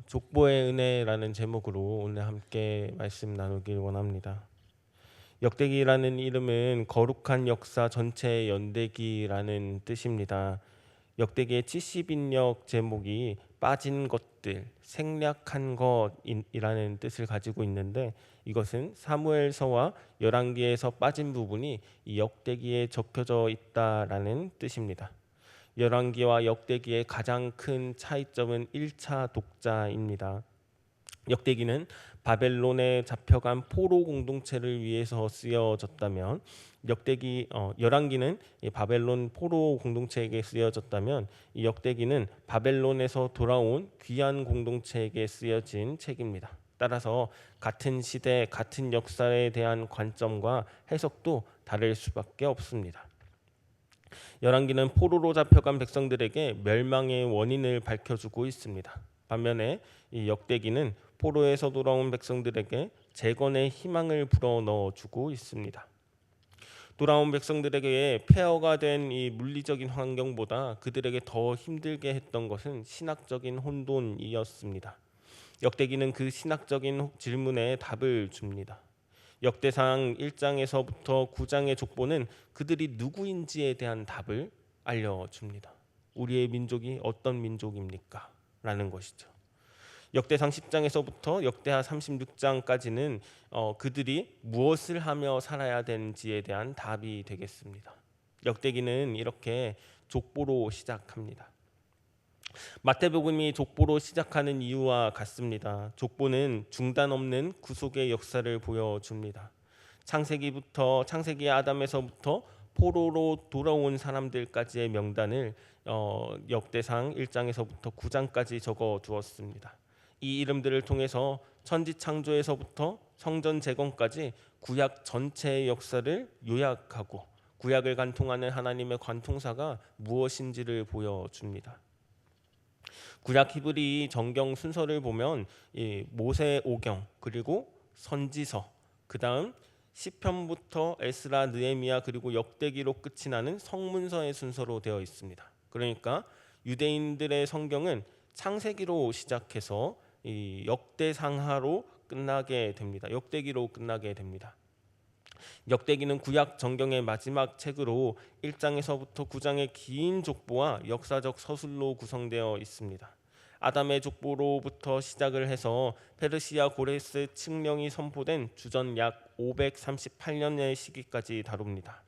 족보의 은혜라는 제목으로 오늘 함께 말씀 나누길 원합니다. 역대기라는 이름은 거룩한 역사 전체의 연대기라는 뜻입니다. 역대기의 70인역 제목이 빠진 것들, 생략한 것이라는 뜻을 가지고 있는데, 이것은 사무엘서와 열왕기에서 빠진 부분이 이 역대기에 적혀져 있다라는 뜻입니다. 열왕기와 역대기의 가장 큰 차이점은 1차 독자입니다. 역대기는 바벨론에 잡혀간 포로 공동체를 위해서 쓰여졌다면, 열왕기는 이 바벨론 포로 공동체에게 쓰여졌다면, 이 역대기는 바벨론에서 돌아온 귀한 공동체에게 쓰여진 책입니다. 따라서 같은 시대, 같은 역사에 대한 관점과 해석도 다를 수밖에 없습니다. 열왕기는 포로로 잡혀간 백성들에게 멸망의 원인을 밝혀주고 있습니다. 반면에 이 역대기는 포로에서 돌아온 백성들에게 재건의 희망을 불어넣어주고 있습니다. 돌아온 백성들에게 폐허가 된 이 물리적인 환경보다 그들에게 더 힘들게 했던 것은 신학적인 혼돈이었습니다. 역대기는 그 신학적인 질문에 답을 줍니다. 역대상 1장에서부터 9장의 족보는 그들이 누구인지에 대한 답을 알려줍니다. 우리의 민족이 어떤 민족입니까? 라는 것이죠. 역대상 10장에서부터 역대하 36장까지는 그들이 무엇을 하며 살아야 되는지에 대한 답이 되겠습니다. 역대기는 이렇게 족보로 시작합니다. 마태복음이 족보로 시작하는 이유와 같습니다. 족보는 중단 없는 구속의 역사를 보여줍니다. 창세기 아담에서부터 포로로 돌아온 사람들까지의 명단을 역대상 1장에서부터 9장까지 적어 두었습니다. 이 이름들을 통해서 천지 창조에서부터 성전 재건까지 구약 전체의 역사를 요약하고 구약을 관통하는 하나님의 관통사가 무엇인지를 보여줍니다. 구약 히브리 정경 순서를 보면 이 모세오경, 그리고 선지서, 그 다음 시편부터 에스라, 느헤미야, 그리고 역대기로 끝이 나는 성문서의 순서로 되어 있습니다. 그러니까 유대인들의 성경은 창세기로 시작해서 이 역대상하로 끝나게 됩니다. 역대기로 끝나게 됩니다. 역대기는 구약 정경의 마지막 책으로 1장에서부터 9장의 긴 족보와 역사적 서술로 구성되어 있습니다. 아담의 족보로부터 시작을 해서 페르시아 고레스 칙령이 선포된 주전 약 538년의 시기까지 다룹니다.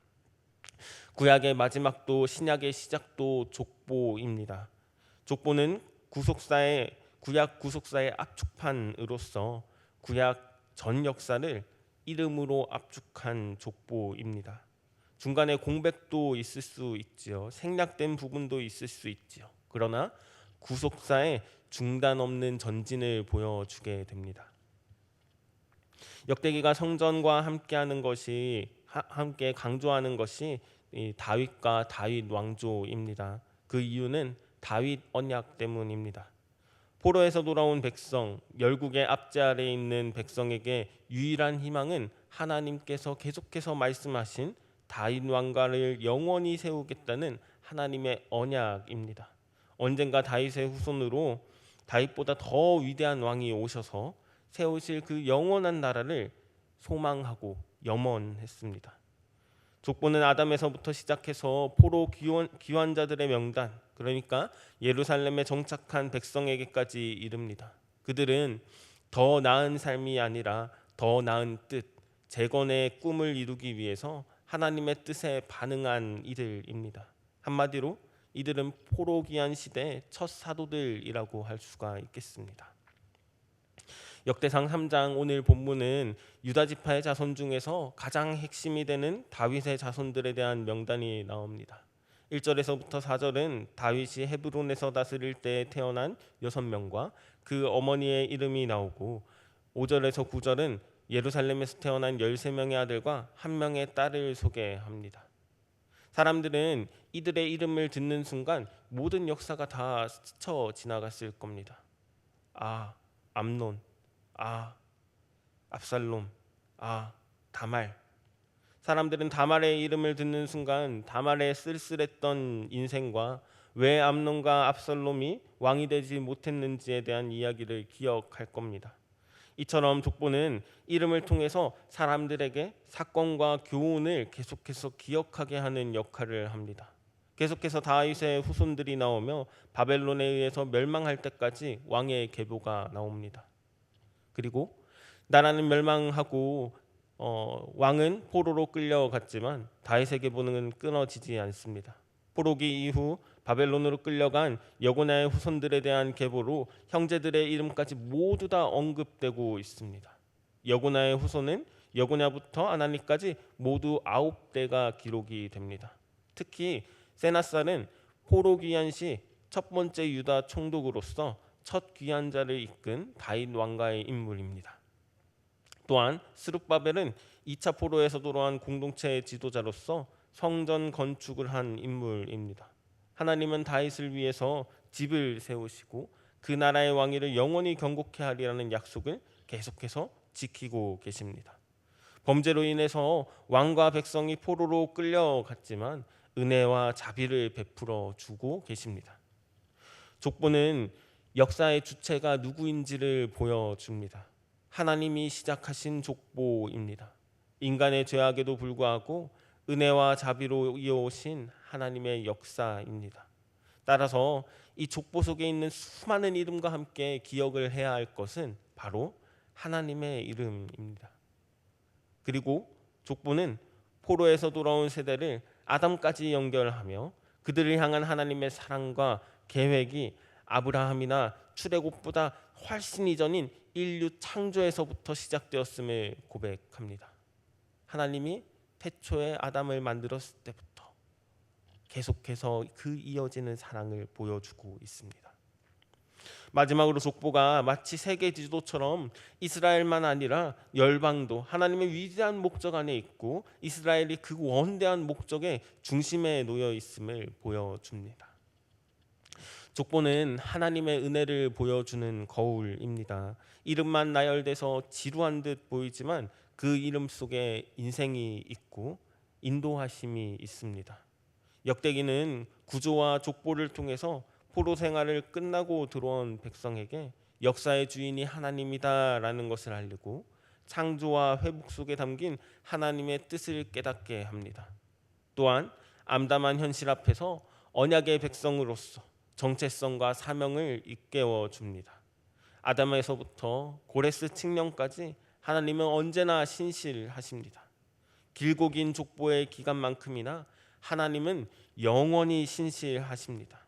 구약의 마지막도 신약의 시작도 족보입니다. 족보는 구약 구속사의 압축판으로서 구약 전 역사를 이름으로 압축한 족보입니다. 중간에 공백도 있을 수 있지요. 생략된 부분도 있을 수 있지요. 그러나 구속사의 중단 없는 전진을 보여주게 됩니다. 역대기가 성전과 함께 강조하는 것이 이 다윗과 다윗 왕조입니다. 그 이유는 다윗 언약 때문입니다. 포로에서 돌아온 백성, 열국의 압제 아래에 있는 백성에게 유일한 희망은 하나님께서 계속해서 말씀하신 다윗 왕가를 영원히 세우겠다는 하나님의 언약입니다. 언젠가 다윗의 후손으로 다윗보다 더 위대한 왕이 오셔서 세우실 그 영원한 나라를 소망하고 염원했습니다. 족보는 아담에서부터 시작해서 포로 귀환자들의 명단, 그러니까 예루살렘에 정착한 백성에게까지 이릅니다. 그들은 더 나은 삶이 아니라 더 나은 뜻, 재건의 꿈을 이루기 위해서 하나님의 뜻에 반응한 이들입니다. 한마디로 이들은 포로 귀환 시대의 첫 사도들이라고 할 수가 있겠습니다. 역대상 3장 오늘 본문은 유다 지파의 자손 중에서 가장 핵심이 되는 다윗의 자손들에 대한 명단이 나옵니다. 1절에서부터 4절은 다윗이 헤브론에서 다스릴 때 태어난 6명과 그 어머니의 이름이 나오고, 5절에서 9절은 예루살렘에서 태어난 13명의 아들과 1명의 딸을 소개합니다. 사람들은 이들의 이름을 듣는 순간 모든 역사가 다 스쳐 지나갔을 겁니다. 암논, 압살롬, 다말. 사람들은 다말의 이름을 듣는 순간 다말의 쓸쓸했던 인생과 왜 암논과 압살롬이 왕이 되지 못했는지에 대한 이야기를 기억할 겁니다. 이처럼 족보는 이름을 통해서 사람들에게 사건과 교훈을 계속해서 기억하게 하는 역할을 합니다. 계속해서 다윗의 후손들이 나오며 바벨론에 의해서 멸망할 때까지 왕의 계보가 나옵니다. 그리고 나라는 멸망하고 왕은 포로로 끌려갔지만 다윗의 계보는 끊어지지 않습니다. 포로기 이후 바벨론으로 끌려간 여고냐의 후손들에 대한 계보로 형제들의 이름까지 모두 다 언급되고 있습니다. 여고냐의 후손은 여고냐부터 아나니까지 모두 9대가 기록이 됩니다. 특히 세나살은 포로 귀환 시 첫 번째 유다 총독으로서 첫 귀환자를 이끈 다윗 왕가의 인물입니다. 또한 스룹바벨은 2차 포로에서 돌아온 공동체의 지도자로서 성전 건축을 한 인물입니다. 하나님은 다윗을 위해서 집을 세우시고 그 나라의 왕위를 영원히 경고케 하리라는 약속을 계속해서 지키고 계십니다. 범죄로 인해서 왕과 백성이 포로로 끌려갔지만 은혜와 자비를 베풀어 주고 계십니다. 족보는 역사의 주체가 누구인지를 보여줍니다. 하나님이 시작하신 족보입니다. 인간의 죄악에도 불구하고 은혜와 자비로 이어오신 하나님의 역사입니다. 따라서 이 족보 속에 있는 수많은 이름과 함께 기억을 해야 할 것은 바로 하나님의 이름입니다. 그리고 족보는 포로에서 돌아온 세대를 아담까지 연결하며 그들을 향한 하나님의 사랑과 계획이 아브라함이나 출애굽보다 훨씬 이전인 인류 창조에서부터 시작되었음을 고백합니다. 하나님이 태초에 아담을 만들었을 때부터 계속해서 그 이어지는 사랑을 보여주고 있습니다. 마지막으로 족보가 마치 세계 지도처럼 이스라엘만 아니라 열방도 하나님의 위대한 목적 안에 있고 이스라엘이 그 원대한 목적의 중심에 놓여 있음을 보여줍니다. 족보는 하나님의 은혜를 보여주는 거울입니다. 이름만 나열돼서 지루한 듯 보이지만 그 이름 속에 인생이 있고 인도하심이 있습니다. 역대기는 구조와 족보를 통해서 포로 생활을 끝나고 들어온 백성에게 역사의 주인이 하나님이다라는 것을 알리고 창조와 회복 속에 담긴 하나님의 뜻을 깨닫게 합니다. 또한 암담한 현실 앞에서 언약의 백성으로서 정체성과 사명을 일깨워 줍니다. 아담에서부터 고레스 칙령까지 하나님은 언제나 신실하십니다. 길고 긴 족보의 기간만큼이나 하나님은 영원히 신실하십니다.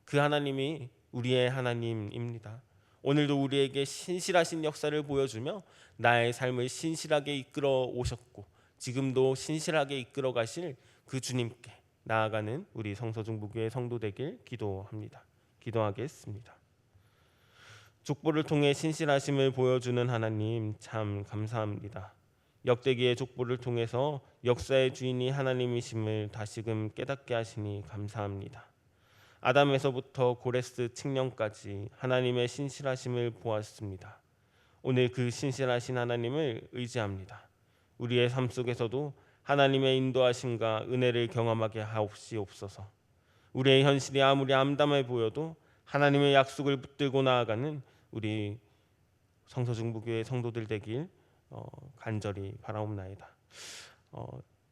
그 하나님이 우리의 하나님입니다. 오늘도 우리에게 신실하신 역사를 보여주며 나의 삶을 신실하게 이끌어 오셨고 지금도 신실하게 이끌어 가실 그 주님께 나아가는 우리 성서중부교회 성도 되길 기도합니다. 기도하겠습니다. 족보를 통해 신실하심을 보여주는 하나님 참 감사합니다. 역대기의 족보를 통해서 역사의 주인이 하나님이심을 다시금 깨닫게 하시니 감사합니다. 아담에서부터 고레스 칙령까지 하나님의 신실하심을 보았습니다. 오늘 그 신실하신 하나님을 의지합니다. 우리의 삶 속에서도 하나님의 인도하심과 은혜를 경험하게 하옵시옵소서. 우리의 현실이 아무리 암담해 보여도 하나님의 약속을 붙들고 나아가는 우리 성서중부교회 성도들 되길 간절히 바라옵나이다.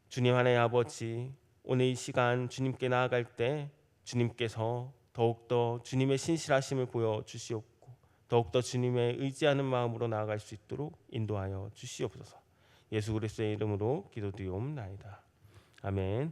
주님 하나님 아버지, 오늘 이 시간 주님께 나아갈 때 주님께서 더욱더 주님의 신실하심을 보여주시옵고 더욱더 주님의 의지하는 마음으로 나아갈 수 있도록 인도하여 주시옵소서. 예수 그리스도의 이름으로 기도드리옵나이다. 아멘.